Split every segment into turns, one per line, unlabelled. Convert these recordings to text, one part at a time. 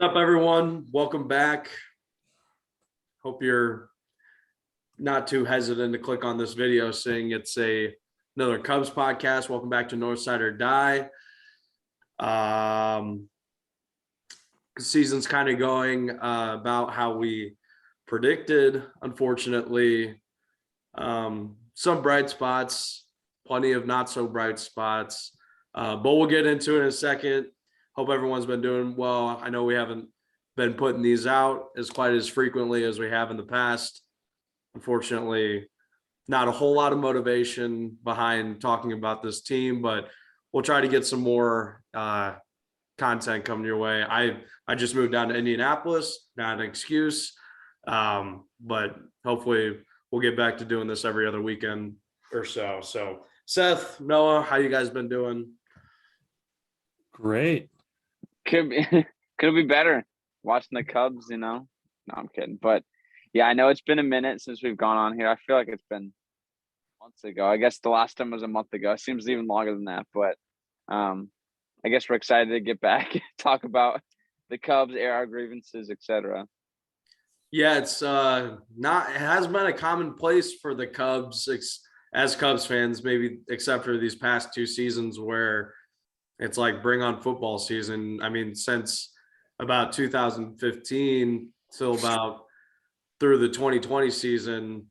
What's up, everyone? Welcome back. Hope you're not too hesitant to click on this video, saying it's another Cubs podcast. Welcome back to Northside or Die. Season's kind of going about how we predicted. Unfortunately, some bright spots, plenty of not so bright spots, but we'll get into it in a second. Hope everyone's been doing well. I know we haven't been putting these out as quite as frequently as we have in the past. Unfortunately, not a whole lot of motivation behind talking about this team, but we'll try to get some more content coming your way. I just moved down to Indianapolis, not an excuse, but hopefully we'll get back to doing this every other weekend or so. So Seth, Noah, how you guys been doing?
Great.
Could be better watching the Cubs, No, I'm kidding. But yeah, I know it's been a minute since we've gone on here. I feel like it's been months ago. I guess the last time was a month ago. It seems even longer than that. But I guess we're excited to get back, talk about the Cubs, air our grievances, etc.
Yeah, it's it has been a commonplace for the Cubs as Cubs fans, maybe except for these past two seasons where it's like bring on football season. I mean, since about 2015 till about through the 2020 season,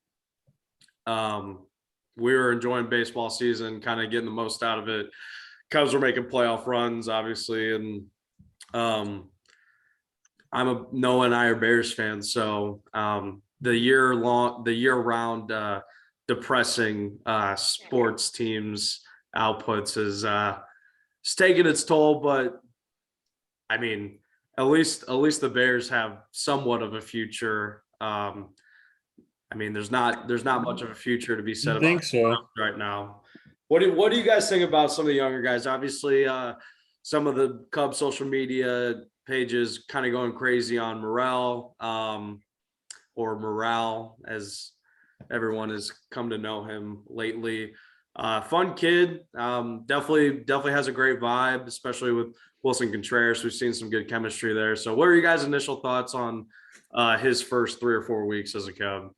we were enjoying baseball season, kind of getting the most out of it. Cubs were making playoff runs, obviously, and Noah and I are Bears fans, so the year-round depressing sports teams outputs is it's taking its toll, but I mean, at least the Bears have somewhat of a future. I mean, there's not much of a future to be said about
Think so.
right now. What do you guys think about some of the younger guys? Obviously, some of the Cubs social media pages kind of going crazy on Morel, or Morale, as everyone has come to know him lately. Fun kid, definitely has a great vibe, especially with Willson Contreras. We've seen some good chemistry there. So what are you guys' initial thoughts on his first 3 or 4 weeks as a Cub?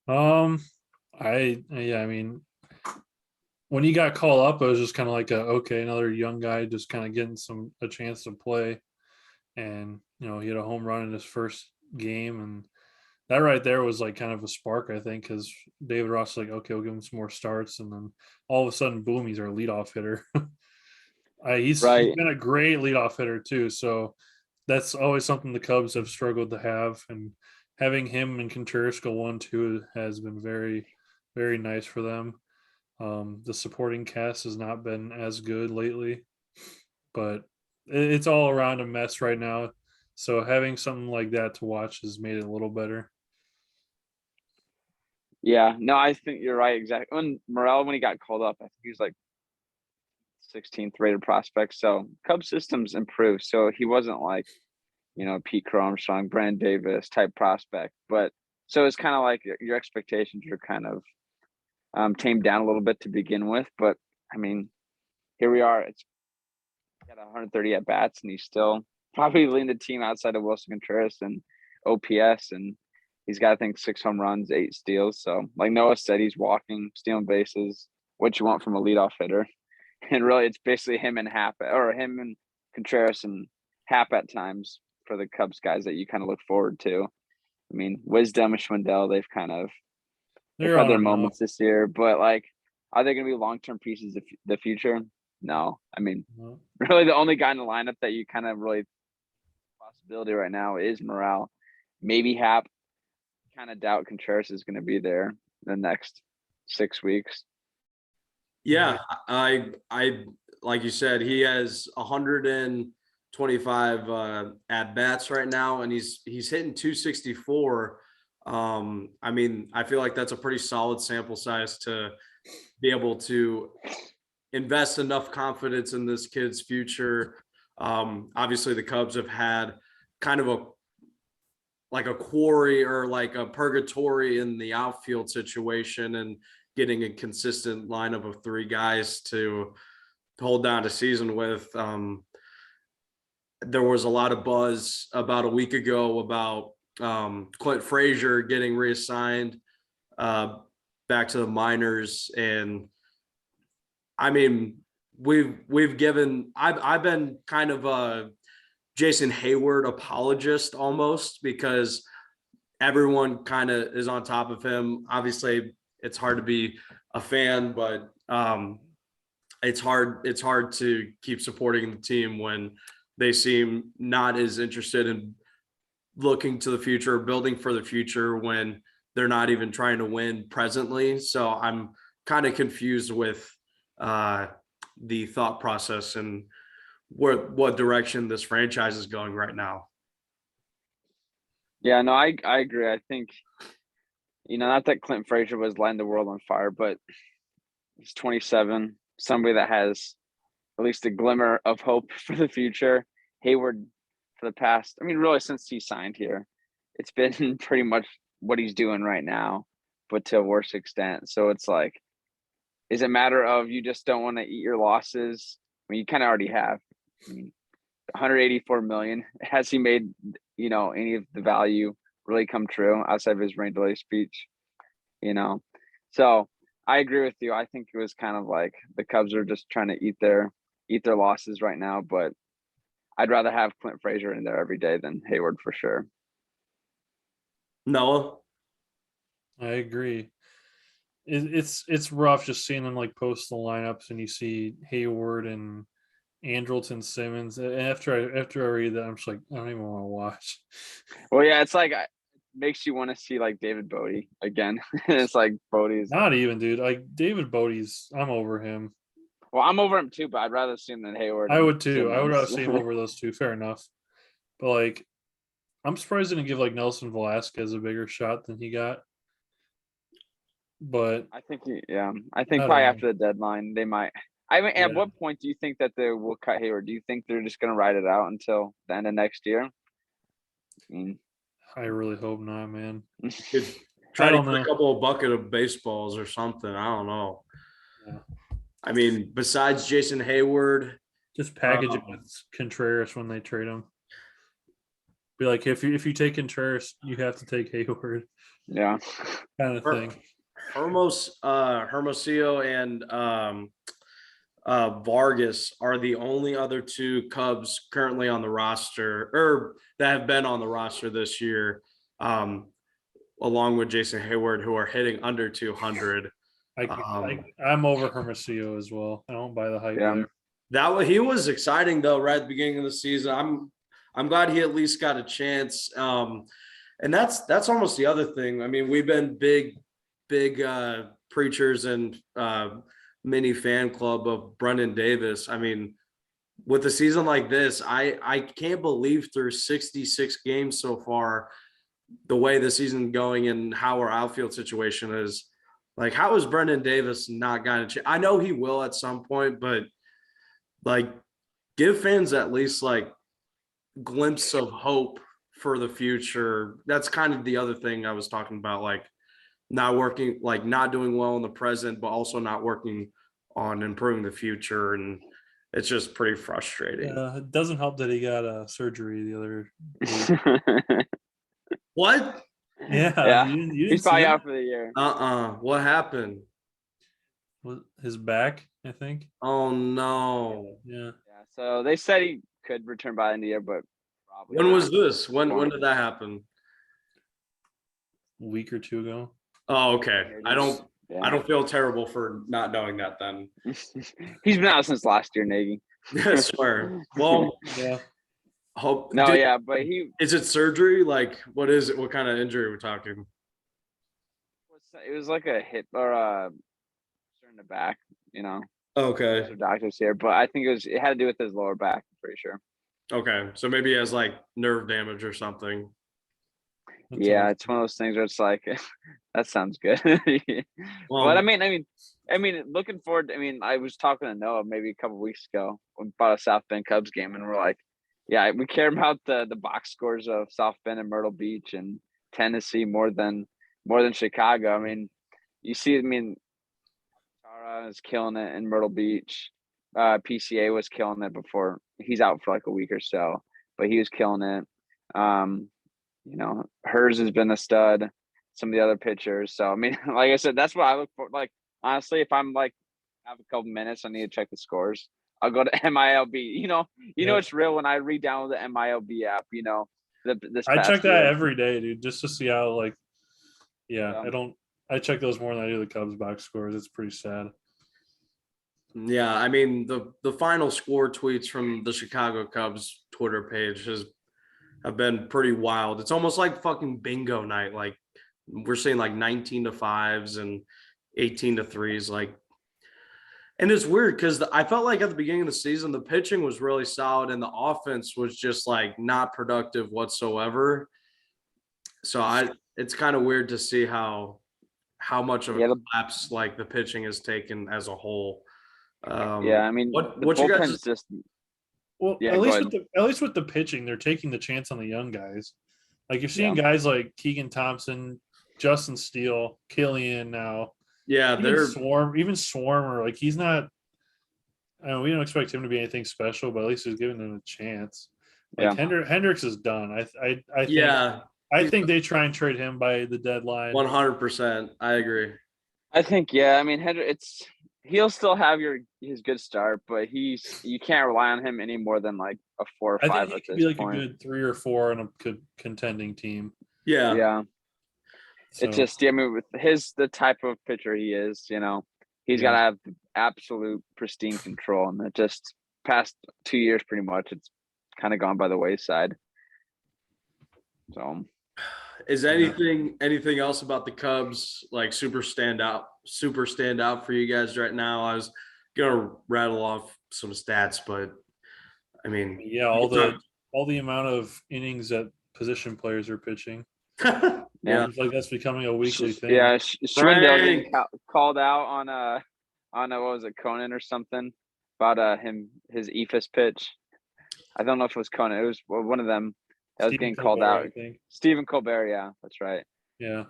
I mean, when he got called up, it was just kind of like another young guy just kind of getting a chance to play. And he had a home run in his first game, and that right there was like kind of a spark, I think, because David Ross was like, okay, we'll give him some more starts, and then all of a sudden, boom, he's our leadoff hitter. He's been a great leadoff hitter too, so that's always something the Cubs have struggled to have, and having him and Contreras go 1-2 has been very, very nice for them. The supporting cast has not been as good lately, but it's all around a mess right now. So having something like that to watch has made it a little better.
Yeah, no, I think you're right. Exactly. When he got called up, I think he was like 16th rated prospect. So Cubs systems improved. So he wasn't like, Pete Crow Armstrong, Brand Davis type prospect. But so it's kind of like your expectations are kind of tamed down a little bit to begin with. But I mean, here we are. It's got 130 at bats, and he's still probably leading the team outside of Willson Contreras and OPS, and he's got, I think, 6 home runs, 8 steals. So, like Noah said, he's walking, stealing bases, what you want from a leadoff hitter. And really, it's basically him and him and Contreras and Hap at times for the Cubs guys that you kind of look forward to. I mean, Wisdom and Schwindel, they've had their moments this year, but like, are they going to be long-term pieces of the future? No. I mean, really the only guy in the lineup that you kind of really possibility right now is Morale. Maybe Hap. Kind of doubt Contreras is going to be there the next 6 weeks.
Yeah, I like you said, he has 125 at bats right now, and he's hitting 264. I mean, I feel like that's a pretty solid sample size to be able to invest enough confidence in this kid's future. Obviously, the Cubs have had kind of a quarry or like a purgatory in the outfield situation, and getting a consistent lineup of 3 guys to hold down a season with. there was a lot of buzz about a week ago about Clint Frazier getting reassigned back to the minors. And I mean, we've given, I've been kind of a Jason Hayward apologist almost, because everyone kind of is on top of him. Obviously, it's hard to be a fan, but it's hard to keep supporting the team when they seem not as interested in looking to the future, building for the future, when they're not even trying to win presently. So I'm kind of confused with the thought process and what direction this franchise is going right now.
Yeah, no, I agree. I think, not that Clint Frazier was lighting the world on fire, but he's 27, somebody that has at least a glimmer of hope for the future. Hayward, for the past, really since he signed here, it's been pretty much what he's doing right now, but to a worse extent. So it's like, is it a matter of you just don't want to eat your losses? You kind of already have. 184 million. Has he made, any of the value really come true outside of his rain delay speech? So I agree with you. I think it was kind of like the Cubs are just trying to eat their losses right now, but I'd rather have Clint Frazier in there every day than Hayward for sure.
Noah?
I agree. It's rough just seeing them like post the lineups and you see Hayward and Andrelton Simmons. And after I read that, I'm just like, I don't even want to watch.
Well, yeah, it's like it makes you want to see like David Bodie again. It's like Bodie's
Not even, dude. Like David Bodie's, I'm over him.
well, I'm over him too, but I'd rather see him than Hayward.
I would too. I would rather
Simmons.
see him over those two. Fair enough. But like, I'm surprised they didn't give like Nelson Velasquez a bigger shot than he got. But
I think probably
know.
after the deadline they might. At
Yeah.
what point do you think that they will cut Hayward? Do you think they're just going to ride it out until the end of next year?
I really hope not, man.
Try
I
to
don't
get
know.
a couple of bucket of baseballs or something. I don't know.
Yeah.
Besides Jason Hayward,
Just package it with Contreras when they trade him. Be like, if you take Contreras, you have to take Hayward.
Yeah.
Kind of thing.
Hermosillo and Vargas are the only other two Cubs currently on the roster, or that have been on the roster this year, along with Jason Hayward, who are hitting under 200.
I'm over Hermosillo as well. I don't buy the hype there.
He was exciting though, right at the beginning of the season. I'm glad he at least got a chance. And that's almost the other thing. We've been big preachers and mini fan club of Brendan Davis. With a season like this, I can't believe through 66 games so far, the way the season's going and how our outfield situation is. Like, how is Brendan Davis not gotten a chance? I know he will at some point, but like, give fans at least like glimpse of hope for the future. That's kind of the other thing I was talking about, like not doing well in the present, but also not working on improving the future. And it's just pretty frustrating.
It doesn't help that he got surgery the other week.
What?
Yeah. You didn't
He's
see
probably
it?
out for the year.
What happened?
His back, I think.
Oh no.
Yeah.
So they said he could return by the end of the year, but probably
when
not.
was this? When did that happen?
A week or two ago.
Oh, okay. I don't feel terrible for not knowing that then.
He's been out since last year, Nagy.
I swear. Well,
yeah.
But
is it surgery? Like, what is it? What kind of injury are we talking?
It was like a hip or in the back,
Okay.
Doctors here, but I think it had to do with his lower back. I'm pretty sure.
Okay, so maybe he has like nerve damage or something.
It's one of those things where it's like, that sounds good.
Well,
but looking forward. I was talking to Noah maybe a couple weeks ago about a South Bend Cubs game, and we're like, yeah, we care about the box scores of South Bend and Myrtle Beach and Tennessee more than Chicago. You see, Tara is killing it in Myrtle Beach. PCA was killing it before he's out for like a week or so. but he was killing it. You know, Hers has been a stud. Some of the other pitchers. So I mean, like I said, that's what I look for. Like honestly, if I'm like have a couple minutes, I need to check the scores. I'll go to MILB. You know it's real when I re-download the MILB app. You know, this
I
past
check that
year.
every day, dude, just to see how like. Yeah,
Yeah.
I check those more than I do the Cubs box scores. It's pretty sad.
Yeah, I mean the final score tweets from the Chicago Cubs Twitter page have been pretty wild. It's almost like fucking bingo night. Like we're seeing like 19 to 5s and 18 to 3s. Like, and it's weird because I felt like at the beginning of the season the pitching was really solid and the offense was just like not productive whatsoever. So it's kind of weird to see how much of a collapse like the pitching has taken as a whole.
I mean,
what you guys
just
well,
yeah,
at least with the pitching, they're taking the chance on the young guys. Like you're seeing guys like Keegan Thompson, Justin Steele, Killian now.
Yeah, they're
even Swarm, or like he's not. I mean, we don't expect him to be anything special, but at least he's giving them a chance. Like Hendricks is done. I think they try and trade him by the deadline.
100%. I agree.
I think I mean he'll still have his good start, but you can't rely on him any more than like a 4 or 5
I think
at
he could
this
be like
point.
a good 3 or 4 in a good contending team.
Yeah.
So. It's just I mean with the type of pitcher he is, he's got to have absolute pristine control, and it just past 2 years pretty much it's kind of gone by the wayside. So
is anything else about the Cubs like super stand out for you guys right now? I was gonna rattle off some stats, but I mean,
all the amount of innings that position players are pitching. It's like that's becoming a weekly thing.
Yeah, Schwindel getting called out on what was it, Conan or something about his ephus pitch. I don't know if it was Conan. It was one of them that was getting called out. Stephen Colbert, yeah, that's right.
Yeah.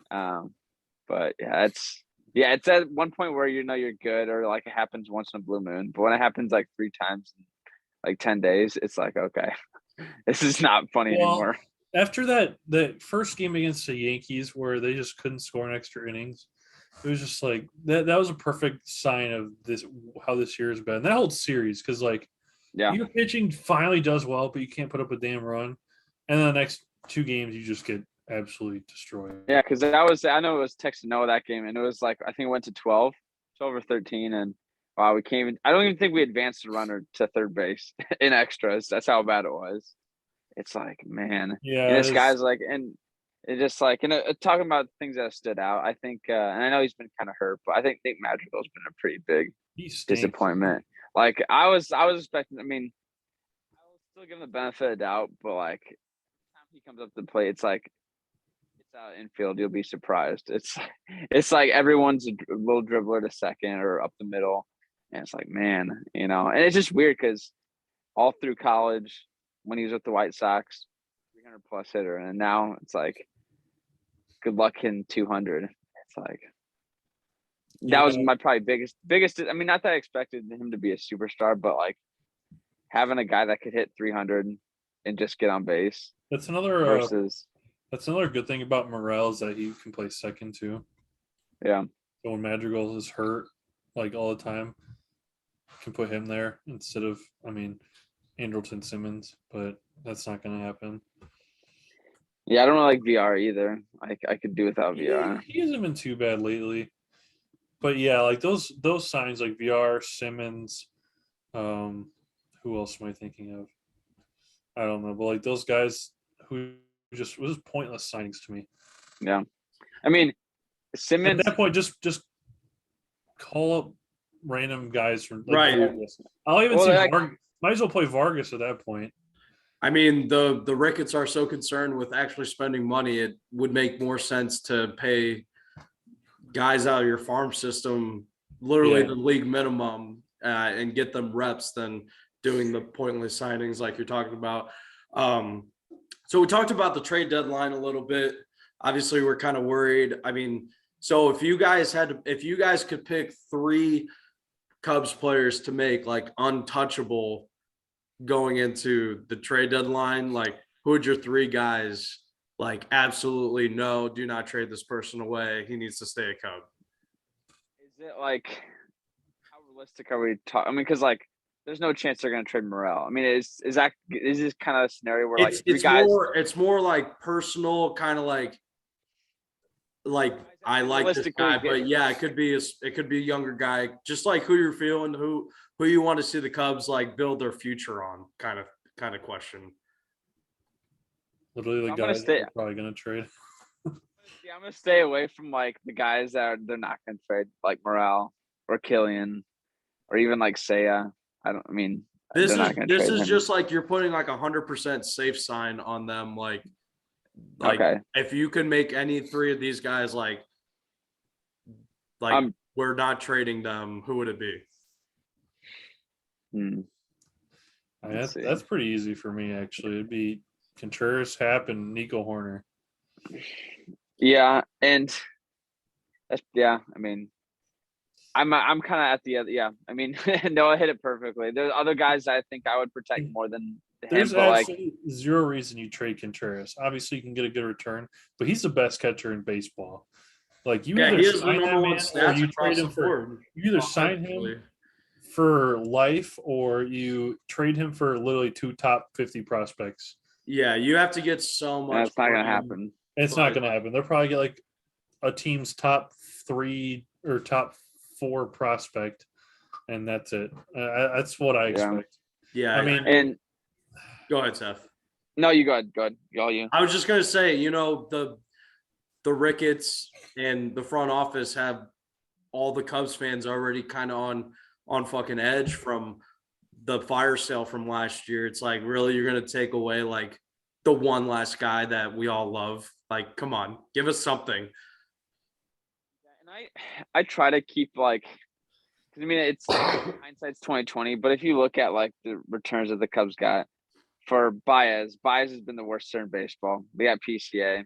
But it's at one point where you're good, or like it happens once in a blue moon. But when it happens like 3 times in like 10 days, it's like, okay, this is not funny anymore.
After the first game against the Yankees where they just couldn't score in extra innings, it was just like that was a perfect sign of how this year has been. That whole series, because like your pitching finally does well, but you can't put up a damn run. And then the next 2 games you just get absolutely destroyed.
Yeah, because I know it was Texas Noah that game, and it was like I think it went to 12 or 13, and wow, we can't even. I don't even think we advanced the runner to third base in extras. That's how bad it was. It's like, man, and this guy's like, and it's just like, talking about things that stood out. I think, and I know he's been kind of hurt, but I think Nate Madrigal's been a pretty big disappointment. Like I was expecting. I mean, I will still give him the benefit of the doubt, but like, time he comes up to the plate, it's like it's out infield. You'll be surprised. It's like everyone's a little dribbler to second or up the middle, and it's like, man, and it's just weird because all through college, when he was with the White Sox, 300 plus hitter, and now it's like, good luck hitting 200. It's like that was my probably biggest. I mean, not that I expected him to be a superstar, but like having a guy that could hit 300 and just get on base.
That's another good thing about Morel is that he can play second too.
Yeah.
So when Madrigal is hurt, like all the time, can put him there instead of, Andrelton Simmons, but that's not going to happen.
Yeah, I don't really like VR either. I could do without VR.
He hasn't been too bad lately. But yeah, like those signs like VR, Simmons, who else am I thinking of? I don't know, but like those guys who just was pointless signings to me.
Yeah. I mean, Simmons
at that point just call up random guys from
right.
Vargas. I'll even see might as well play Vargas at that point.
I mean, the Ricketts are so concerned with actually spending money, it would make more sense to pay guys out of your farm system literally the league minimum and get them reps than doing the pointless signings like you're talking about. So we talked about the trade deadline a little bit. Obviously, we're kind of worried. I mean, so if you guys could pick 3 Cubs players to make like untouchable, going into the trade deadline? Like, who would your 3 guys like absolutely no, do not trade this person away. He needs to stay a Cub.
Is it like how realistic are we talking? I mean, because like there's no chance they're going to trade Morel. I mean, is this kind of a scenario where like three guys?
It's more like personal, kind of like I like this guy, but yeah, it could be a younger guy, just like who you're feeling, who you want to see the Cubs like build their future on, kind of question.
Literally, the guys are probably gonna trade.
Yeah, I'm gonna stay away from like the guys that they're not gonna trade, like Morale or Killian, or even like Seiya. I mean,
this is just like you're putting like 100% safe sign on them. Like okay. If you can make any 3 of these guys like we're not trading them, who would it be?
I mean, that's pretty easy for me, actually. It'd be Contreras, Happ, and Nico Horner.
Yeah, and that's I mean, I'm kind of at the other. Yeah, I mean, Noah hit it perfectly. There's other guys I think I would protect more than him.
There's absolutely zero reason you trade Contreras. Obviously, you can get a good return, but he's the best catcher in baseball. Like you either sign him or you trade him for. You either sign him for life or you trade him for literally 2 top 50 prospects.
Yeah, you have to get so much.
That's not gonna happen.
It's not gonna happen. They'll probably get like a team's top 3 or top 4 prospect, and that's it. That's what I expect.
Yeah,
I mean,
and
go ahead, Seth.
No, you go ahead. Go ahead. All you.
I was just gonna say, the Ricketts and the front office have all the Cubs fans already kind of on fucking edge from the fire sale from last year. It's like, really, you're gonna take away like the one last guy that we all love? Like, come on, give us something.
And I try to keep like, because I mean, it's hindsight's 2020, but if you look at like the returns that the Cubs got for Baez has been the worst hitter in baseball. We got PCA.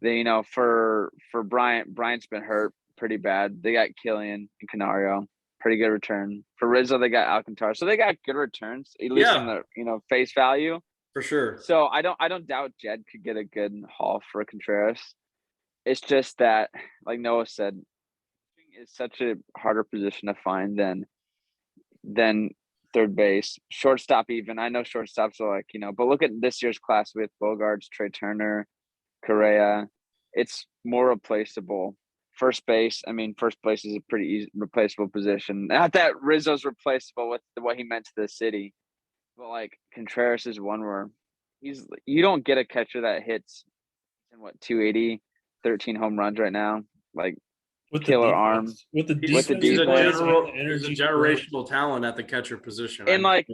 They, for Bryant's been hurt pretty bad. They got Killian and Canario, pretty good return. For Rizzo, they got Alcantara, so they got good returns, at least in the face value.
For sure.
So I don't doubt Jed could get a good haul for Contreras. It's just that, like Noah said, it's such a harder position to find than third base, shortstop. Even I know shortstops are like but look at this year's class with Bogarts, Trey Turner, Correa. It's more replaceable. First base, I mean, first place is a pretty easy replaceable position. Not that Rizzo's replaceable with what he meant to the city. But like Contreras is one where you don't get a catcher that hits in 280, 13 home runs right now. Like with killer arm.
With the defense.
He's a generational talent at the catcher position.
And look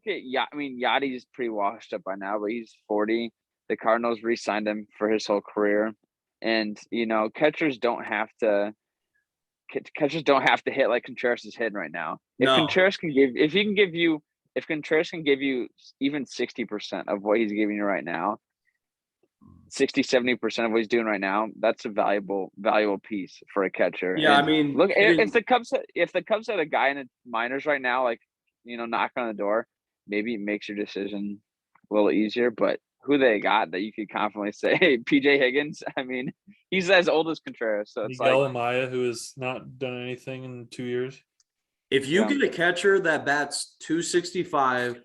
at Yachty's pretty washed up by now, but he's 40. The Cardinals re-signed him for his whole career. And catchers don't have to hit like Contreras is hitting right now. If Contreras can give you even 60% of what he's giving you right now, 60-70% of what he's doing right now, that's a valuable piece for a catcher.
Yeah, and I mean,
look, if the Cubs had a guy in the minors right now, like knocking on the door, maybe it makes your decision a little easier. But who they got that you could confidently say, hey, PJ Higgins? I mean, he's as old as Contreras, so it's
Miguel Amaya, who has not done anything in 2 years.
If you get a catcher that bats 265,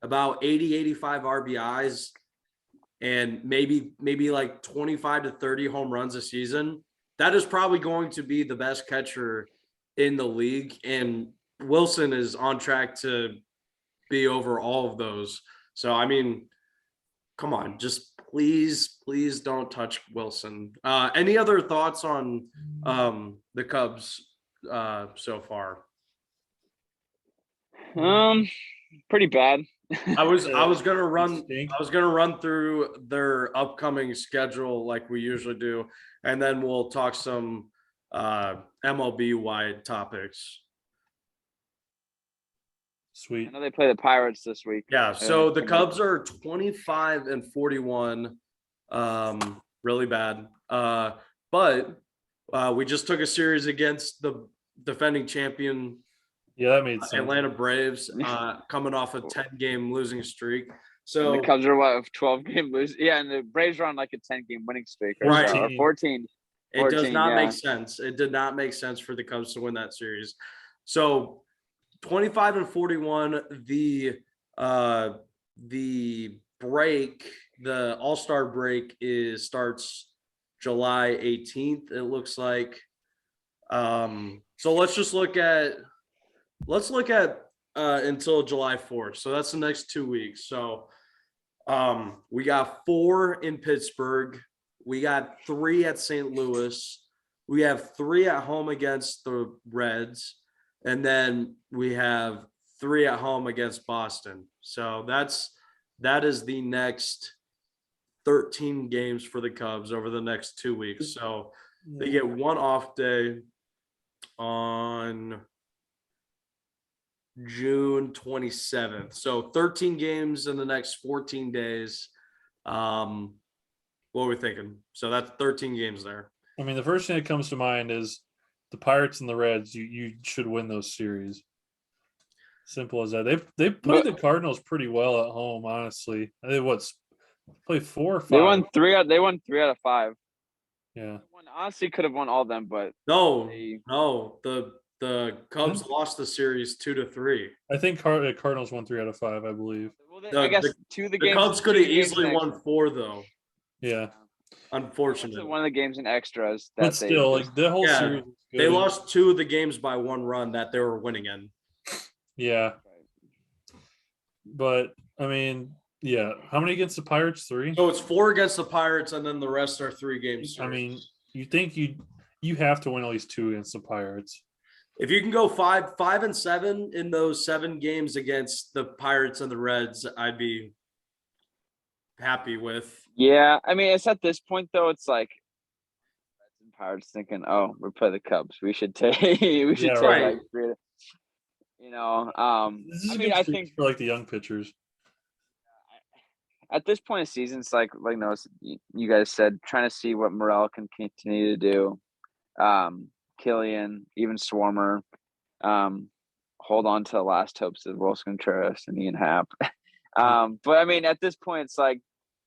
about 85 RBIs, and maybe like 25 to 30 home runs a season, that is probably going to be the best catcher in the league. And Willson is on track to be over all of those. So, I mean, come on, just please don't touch Willson. Any other thoughts on the Cubs so far?
Pretty bad.
I was gonna run through their upcoming schedule like we usually do, and then we'll talk some MLB wide topics.
Sweet.
I know they play the Pirates this week.
Yeah, so the Cubs are 25-41, really bad. But we just took a series against the defending champion
Yeah, that made sense.
Atlanta Braves coming off a 10-game losing streak. So
And the Cubs are what, 12-game lose? Yeah, and the Braves are on like a 10-game winning streak or,
Right.
so, or 14.
It does
14,
not
yeah.
make sense. It did not make sense for the Cubs to win that series. So 25-41, the break, the All-Star break starts July 18th, it looks like. So let's look at until July 4th. So that's the next 2 weeks. So we got 4 in Pittsburgh. We got 3 at St. Louis. We have 3 at home against the Reds. And then we have 3 at home against Boston. So that is the next 13 games for the Cubs over the next 2 weeks. So they get 1 off day on June 27th. So 13 games in the next 14 days. What are we thinking? So that's 13 games there.
I mean, the first thing that comes to mind is the Pirates and the Reds. You should win those series. Simple as that. They played the Cardinals pretty well at home, honestly. They play 4 or 5.
They won 3 out of 5.
Yeah.
Honestly, could have won all of them, but
No. The Cubs lost the series 2-3.
I think Cardinals won 3 out of 5, I believe.
Well, I guess 2 of the games.
The Cubs could have easily won 4 though.
Yeah.
Unfortunately.
One of the games in extras.
But still, like the whole series.
They lost 2 of the games by 1 run that they were winning in.
Yeah. But I mean, yeah. How many against the Pirates? 3?
So it's 4 against the Pirates, and then the rest are 3 games.
I mean, you think you have to win at least 2 against the Pirates.
If you can go 5-7 in those 7 games against the Pirates and the Reds, I'd be happy with.
Yeah, I mean, it's at this point though. It's like Pirates thinking, "Oh, we're playing the Cubs. We should take. We should take
right.
like 3." You know,
This is
I
a
mean,
good
I
series
think
for like the young pitchers.
at this point of season, it's like no, you guys said, trying to see what Morel can continue to do. Killian, even Swarmer, hold on to the last hopes of Willson Contreras and Ian Happ. But I mean, at this point, it's like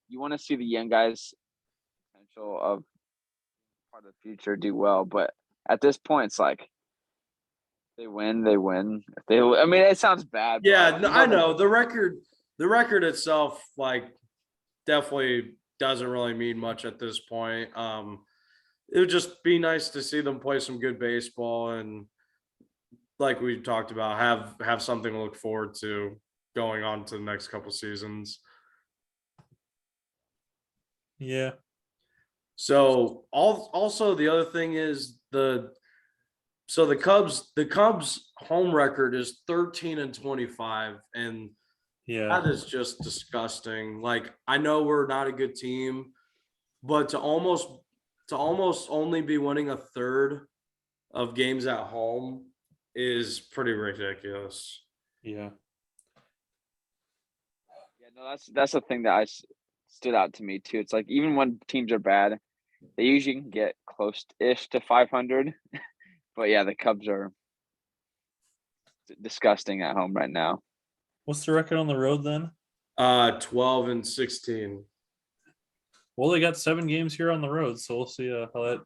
you want to see the young guys' potential of part of the future do well. But at this point, it's like they win, they win. If they, I mean, it sounds bad.
Yeah, I know the record itself, like, definitely doesn't really mean much at this point. It would just be nice to see them play some good baseball and, like we talked about, have something to look forward to going on to the next couple seasons.
Yeah.
So also the other thing is the Cubs home record is 13-25, and
Yeah.
that is just disgusting. Like, I know we're not a good team, but to almost only be winning a third of games at home is pretty ridiculous.
Yeah.
Yeah, no, that's the thing that stood out to me too. It's like even when teams are bad, they usually can get close-ish to 500. But yeah, the Cubs are disgusting at home right now.
What's the record on the road then?
12-16.
Well, they got 7 games here on the road, so we'll see how that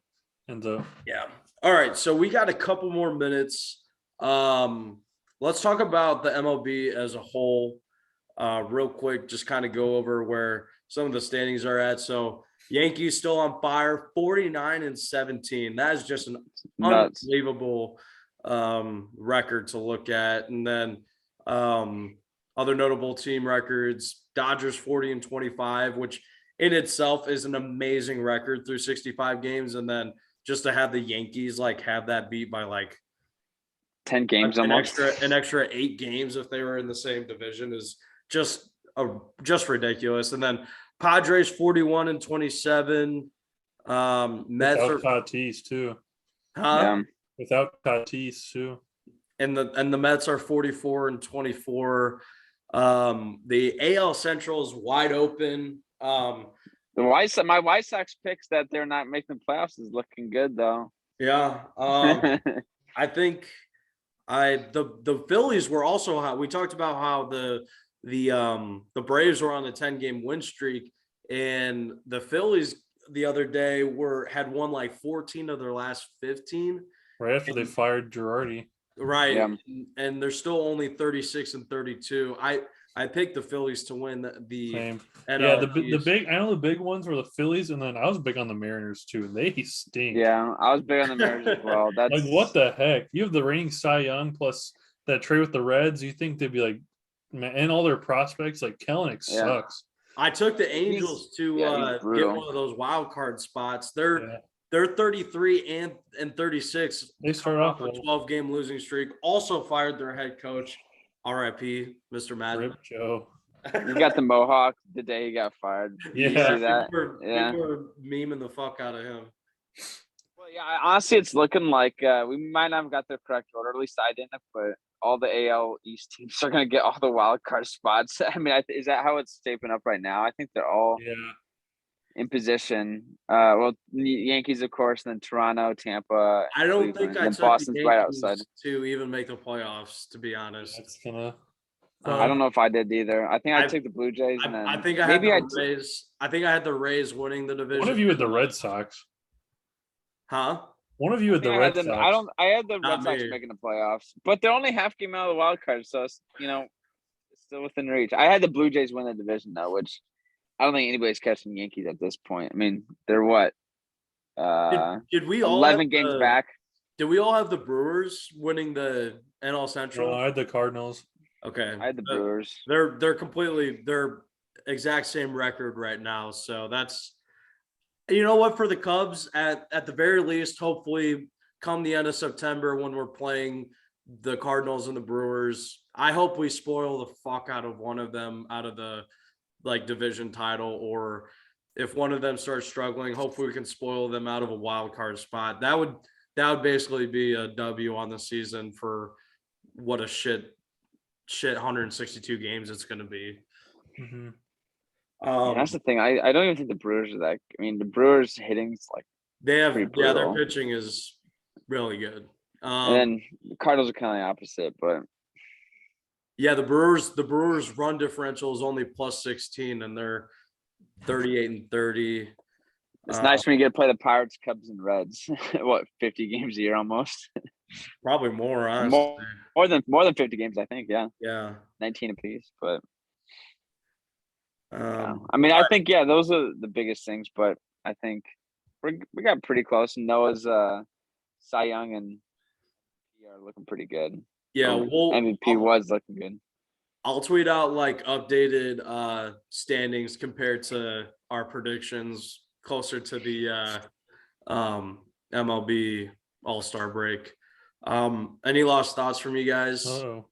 ends up.
Yeah. All right. So we got a couple more minutes. Let's talk about the MLB as a whole, real quick. Just kind of go over where some of the standings are at. So Yankees still on fire, 49-17. That is just an unbelievable record to look at. And then other notable team records: Dodgers 40-25, which in itself is an amazing record through 65 games. And then just to have the Yankees have that beat by
10 games
an
almost.
extra 8 games if they were in the same division is just ridiculous. And then Padres 41-27. Mets
without Tatis too.
Yeah.
Without Tatis too.
And the Mets are 44-24. The AL Central is wide open.
My White Sox picks that they're not making the playoffs is looking good though.
Yeah. I think The Phillies were also hot. We talked about how the Braves were on a 10-game win streak, and the Phillies the other day had won like 14 of their last 15.
Right after they fired Girardi.
Right.
Yeah.
And they're still only 36 and 32. I picked the Phillies to win the
Same.
NL
Yeah, the
East.
big. I know the big ones were the Phillies, and then I was big on the Mariners too. They stink.
Yeah, I was big on the Mariners as well. That's
Like what the heck? You have the reigning Cy Young plus that trade with the Reds. You think they'd be like, man, and all their prospects like Kelenic
Yeah.
sucks.
I took the Angels to
he's
get
brutal.
one of those wild card spots.
Yeah.
They're 33 and 36.
They start
coming
off
off a 12-game losing streak. Also fired their head coach, RIP, Mr. Madden.
Rip Joe.
You got the Mohawk the day he got fired.
Yeah.
Did you see that?
People were memeing the fuck out of him.
Well, yeah, honestly, it's looking like we might not have got the correct order. At least I didn't, but all the AL East teams are going to get all the wild card spots. I mean, is that how it's shaping up right now? I think they're all in position. Well, Yankees, of course, and then Toronto, Tampa.
I don't
Cleveland,
think I
and
took
Boston's
the
right
Yankees
outside.
to even make the playoffs, to be honest.
That's gonna.
I don't know if I did either. I think I
I-
took the Blue Jays, and then
I think I had
maybe
the Rays. I think I had the Rays winning the division.
One of you had the Red Sox.
Huh?
One of you had the Red Sox.
I had the
Not
Red Sox
me.
making the playoffs, but they're only half game out of the wild card, so it's, it's still within reach. I had the Blue Jays win the division though, which I don't think anybody's catching the Yankees at this point. I mean, they're what?
Did we all
11
have
games back.
Did we all have the Brewers winning the NL Central?
No, I had the Cardinals.
Okay.
I had the Brewers.
They're completely their exact same record right now. So that's, you know what, for the Cubs at the very least, hopefully come the end of September when we're playing the Cardinals and the Brewers, I hope we spoil the fuck out of one of them out of the division title, or if one of them starts struggling, hopefully we can spoil them out of a wild card spot. That would basically be a W on the season for what a shit 162 games it's going to be.
Mm-hmm.
That's the thing. I don't even think the Brewers are that. I mean, the Brewers hitting's like
they have
pretty
their
brutal.
pitching is really good.
And then the Cardinals are kind of the opposite, but
yeah, the Brewers run differential is only plus 16, and they're 38 and 30.
it's nice when you get to play the Pirates, Cubs, and Reds. What, 50 games a year almost?
Probably more, honestly.
More than 50 games, I think. Yeah,
Yeah.
19 apiece. But
Yeah.
I mean, I think those are the biggest things. But I think we got pretty close. Noah's Cy Young and P are looking pretty good.
Yeah,
MVP was looking good.
I'll tweet out updated standings compared to our predictions closer to the MLB All-Star break. Any lost thoughts from you guys?
Oh,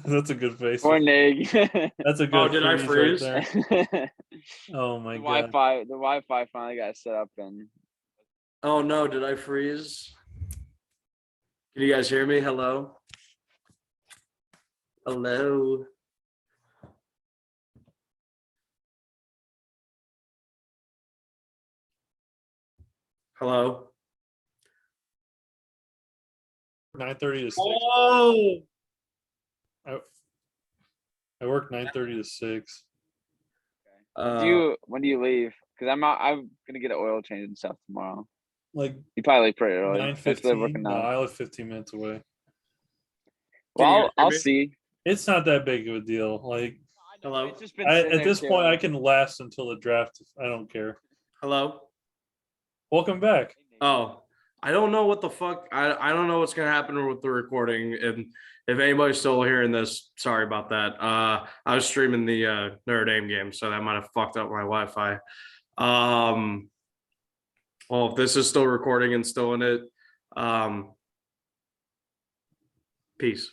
that's a good face.
Or Nig.
That's a good.
Oh, did I freeze?
Right there. Oh my god.
The Wi-Fi finally got set up, and
Oh no, did I freeze? Can you guys hear me? Hello? Hello? Hello?
9:30 to 6.
Oh!
I work 9:30 to 6.
when do you leave? Because I'm gonna get an oil change and stuff tomorrow.
Like
You probably leave pretty early.
9:15. No, I live 15 minutes away.
Well, I'll
me?
see.
It's not that big of a deal. Like
Hello?
It's just been
at
sitting
this
there
point,
too.
I can last until the draft. I don't care.
Hello?
Welcome back.
Oh, I don't know what the fuck. I don't know what's gonna happen with the recording. And if anybody's still hearing this, sorry about that. I was streaming the Notre Dame game, so that might have fucked up my Wi-Fi. Well, if this is still recording and still in it, peace.